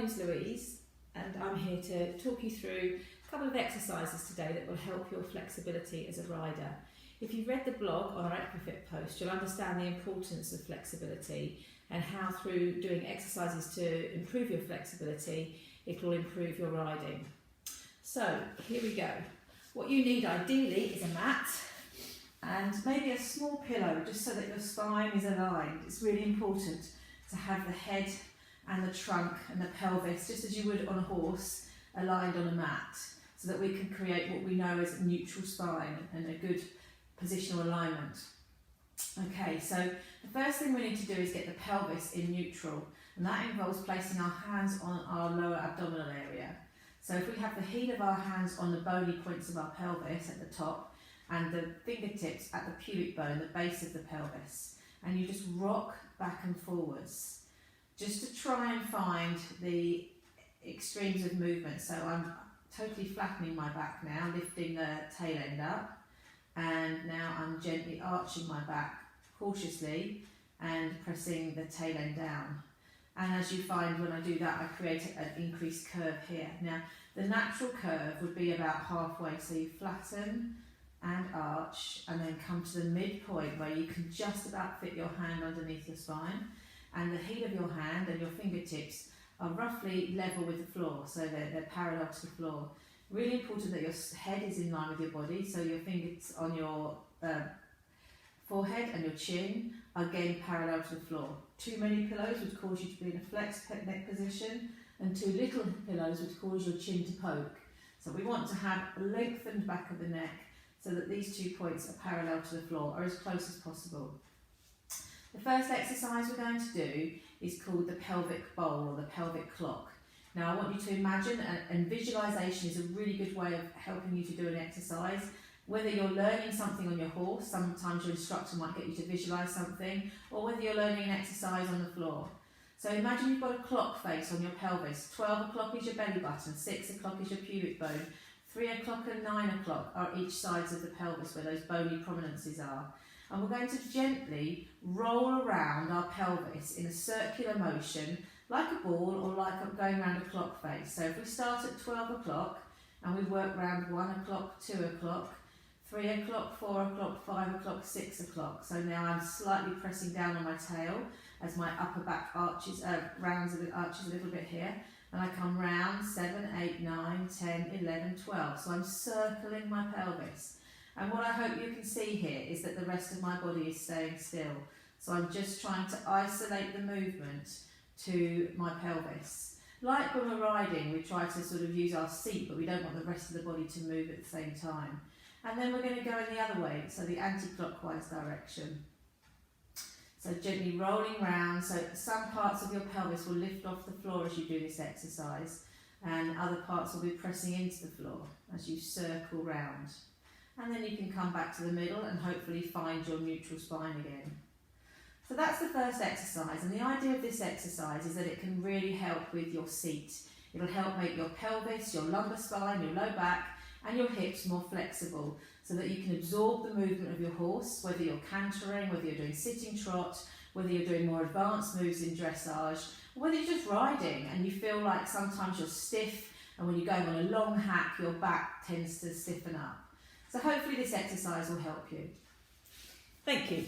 name's Louise and I'm here to talk you through a couple of exercises today that will help your flexibility as a rider. If you've read the blog on our Equifit post, you'll understand the importance of flexibility and how through doing exercises to improve your flexibility, it will improve your riding. So here we go. What you need ideally is a mat and maybe a small pillow just so that your spine is aligned. It's really important to have the head and the trunk and the pelvis, just as you would on a horse, aligned on a mat, so that we can create what we know as a neutral spine and a good positional alignment. Okay, so the first thing we need to do is get the pelvis in neutral, and that involves placing our hands on our lower abdominal area. So if we have the heel of our hands on the bony points of our pelvis at the top and the fingertips at the pubic bone, the base of the pelvis, and you just rock back and forwards just to try and find the extremes of movement. So I'm totally flattening my back now, lifting the tail end up, and now I'm gently arching my back cautiously and pressing the tail end down. And as you find when I do that, I create an increased curve here. Now the natural curve would be about halfway, so you flatten and arch and then come to the midpoint where you can just about fit your hand underneath your spine, and the heel of your hand and your fingertips are roughly level with the floor, so they're parallel to the floor. Really important that your head is in line with your body, so your fingers on your forehead and your chin are again parallel to the floor. Too many pillows would cause you to be in a flexed neck position, and too little pillows would cause your chin to poke. So we want to have a lengthened back of the neck so that these 2 points are parallel to the floor, or as close as possible. The first exercise we're going to do is called the pelvic bowl or the pelvic clock. Now I want you to imagine, and visualization is a really good way of helping you to do an exercise. Whether you're learning something on your horse, sometimes your instructor might get you to visualize something, or whether you're learning an exercise on the floor. So imagine you've got a clock face on your pelvis. 12 o'clock is your belly button, 6 o'clock is your pubic bone, 3 o'clock and 9 o'clock are each sides of the pelvis where those bony prominences are. And we're going to gently roll around our pelvis in a circular motion, like a ball or like going around a clock face. So if we start at 12 o'clock and we work around 1 o'clock, 2 o'clock, 3 o'clock, 4 o'clock, 5 o'clock, 6 o'clock. So now I'm slightly pressing down on my tail as my upper back arches, arches a little bit here. And I come round 7, 8, 9, 10, 11, 12. So I'm circling my pelvis. And what I hope you can see here is that the rest of my body is staying still. So I'm just trying to isolate the movement to my pelvis. Like when we're riding, we try to sort of use our seat, but we don't want the rest of the body to move at the same time. And then we're going to go in the other way, so the anti-clockwise direction. So gently rolling round, so some parts of your pelvis will lift off the floor as you do this exercise, and other parts will be pressing into the floor as you circle round. And then you can come back to the middle and hopefully find your neutral spine again. So that's the first exercise, and the idea of this exercise is that it can really help with your seat. It'll help make your pelvis, your lumbar spine, your low back and your hips more flexible, so that you can absorb the movement of your horse, whether you're cantering, whether you're doing sitting trot, whether you're doing more advanced moves in dressage, or whether you're just riding and you feel like sometimes you're stiff, and when you're going on a long hack your back tends to stiffen up. So hopefully this exercise will help you. Thank you.